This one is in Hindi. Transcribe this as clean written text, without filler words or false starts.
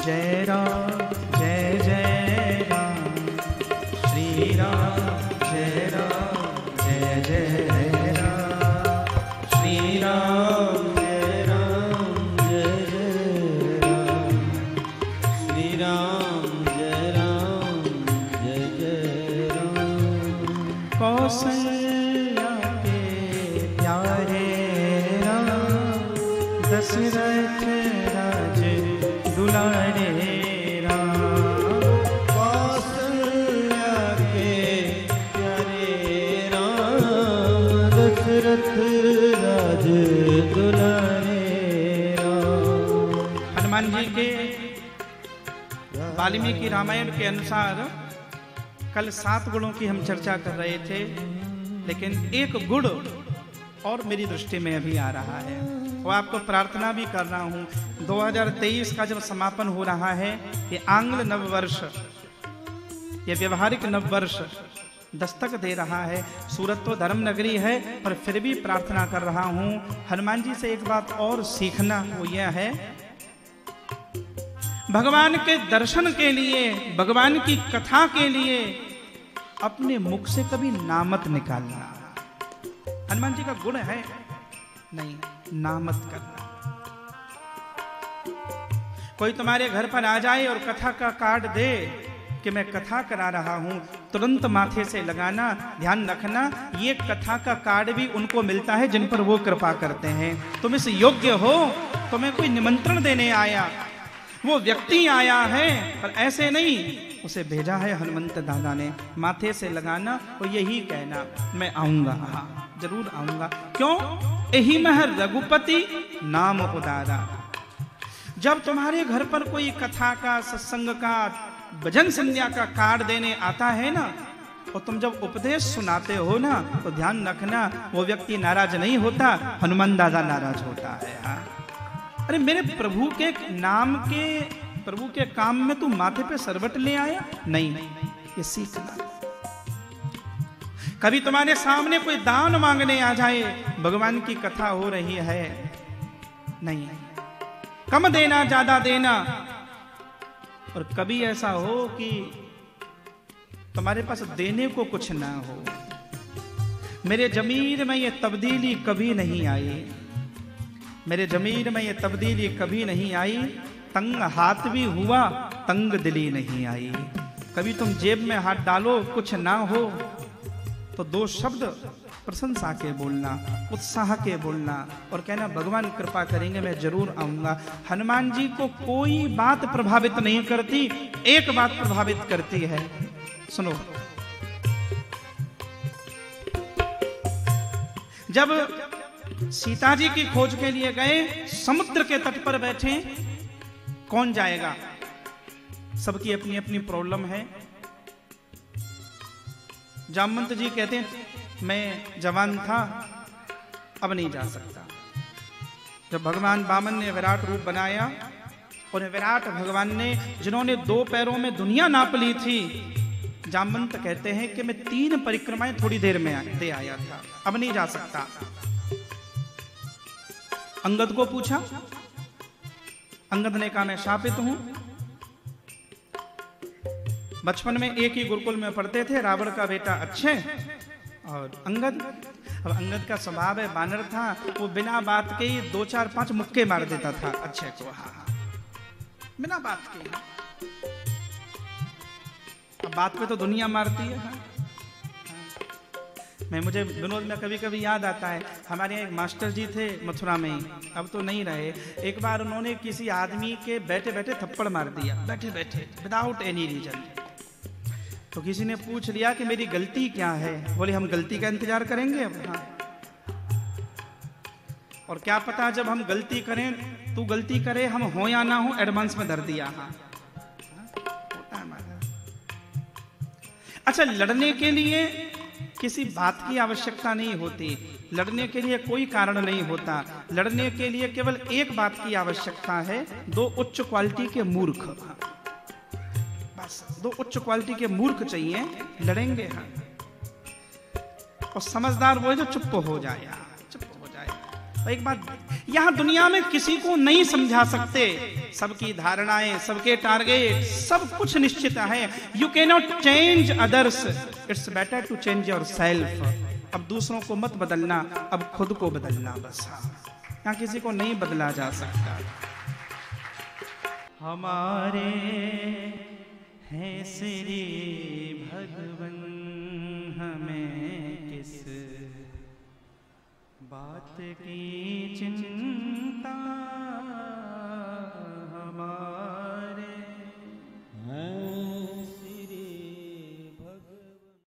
जय राम जय जय राम, श्री राम जय राम जय जय राम, श्री राम जय राम जय जय राम, श्री राम जय राम जय जय राम। कौशल्या के प्यारे राम, दशरथ राज दुलारे राम, कौशल्या के प्यारे राम, दशरथ राज दुलारे राम। हनुमान जी के वाल्मीकि रामायण के अनुसार कल 7 गुणों की हम चर्चा कर रहे थे, लेकिन एक गुण और मेरी दृष्टि में अभी आ रहा है, वो आपको प्रार्थना भी कर रहा हूं। 2023 का जब समापन हो रहा है, ये आंग्ल नववर्ष, ये व्यवहारिक नववर्ष दस्तक दे रहा है। सूरत तो धर्म नगरी है, पर फिर भी प्रार्थना कर रहा हूं हनुमान जी से एक बात और सीखना, वो यह है भगवान के दर्शन के लिए, भगवान की कथा के लिए अपने मुख से कभी नामत निकालना। हनुमान जी का गुण है नहीं नामत करना। कोई तुम्हारे घर पर आ जाए और कथा का कार्ड दे कि मैं कथा करा रहा हूं, तुरंत माथे से लगाना। ध्यान रखना, ये कथा का कार्ड भी उनको मिलता है जिन पर वो कृपा करते हैं। तुम इस योग्य हो, तुम्हें कोई निमंत्रण देने आया, वो व्यक्ति आया है, पर ऐसे नहीं, उसे भेजा है हनुमंत दादा ने। माथे से लगाना और यही कहना, मैं आऊंगा, हाँ जरूर आऊंगा। क्यों? यही मह रघुपति नाम उदारा। जब तुम्हारे घर पर कोई कथा का, सत्संग का, भजन संध्या का कार्ड देने आता है ना, और तुम जब उपदेश सुनाते हो ना, तो ध्यान रखना, वो व्यक्ति नाराज नहीं होता, हनुमान दादा नाराज होता है। हाँ, अरे मेरे प्रभु के नाम के, प्रभु के काम में तू माथे पे सरवट ले आया? नहीं, ये सीखना। कभी तुम्हारे सामने कोई दान मांगने आ जाए, भगवान की कथा हो रही है, नहीं, कम देना ज्यादा देना। और कभी ऐसा हो कि तुम्हारे पास देने को कुछ ना हो। मेरे जमीर में ये तब्दीली कभी नहीं आई, मेरे जमीर में ये तब्दीली कभी नहीं आई। तंग हाथ भी हुआ, तंग दिली नहीं आई। कभी तुम जेब में हाथ डालो, कुछ ना हो, तो 2 शब्द प्रशंसा के बोलना, उत्साह के बोलना, और कहना भगवान कृपा करेंगे, मैं जरूर आऊंगा। हनुमान जी को कोई बात प्रभावित नहीं करती, एक बात प्रभावित करती है, सुनो। जब सीता जी की खोज के लिए गए, समुद्र के तट पर बैठे, कौन जाएगा? सबकी अपनी अपनी प्रॉब्लम है। जामवंत जी कहते हैं मैं जवान था, अब नहीं जा सकता। जब भगवान वामन ने विराट रूप बनाया, और विराट भगवान ने, जिन्होंने 2 पैरों में दुनिया नाप ली थी, जामवंत कहते हैं कि मैं 3 परिक्रमाएं थोड़ी देर में दे आया था, अब नहीं जा सकता। अंगद को पूछा, अंगद ने कहा मैं शापित हूं। बचपन में एक ही गुरुकुल में पढ़ते थे, रावण का बेटा अच्छे और अंगद। अब अंगद का स्वभाव है, बानर था, वो बिना बात के ही 2 4 5 मुक्के मार देता था अच्छे को। हाँ, बिना बात के। अब बात पे तो दुनिया मारती है। हाँ। मुझे विनोद में कभी कभी याद आता है, हमारे यहाँ एक मास्टर जी थे मथुरा में ही, अब तो नहीं रहे। एक बार उन्होंने किसी आदमी के बैठे बैठे थप्पड़ मार दिया, बैठे बैठे, विदाउट एनी रीजन। तो किसी ने पूछ लिया कि मेरी गलती क्या है? बोले हम गलती का इंतजार करेंगे अब। हाँ। और क्या पता जब हम गलती करें, तू गलती करे, हम हो या ना हो, एडवांस में धर दिया। हाँ। अच्छा, लड़ने के लिए किसी बात की आवश्यकता नहीं होती, लड़ने के लिए कोई कारण नहीं होता। लड़ने के लिए केवल एक बात की आवश्यकता है, 2 उच्च क्वालिटी के मूर्ख, बस 2 उच्च क्वालिटी के मूर्ख चाहिए, लड़ेंगे। हाँ। और समझदार वो है जो चुप हो जाए, चुप हो जाए। और एक बात यहां दुनिया में किसी को नहीं समझा सकते, सबकी धारणाएं, सबके टारगेट, सब कुछ निश्चित है। You can not change others, it's better to change yourself. अब दूसरों को मत बदलना, अब खुद को बदलना बस। यहां किसी को नहीं बदला जा सकता। हमारे हैं श्री भगवन, हमें किस बात की चिंता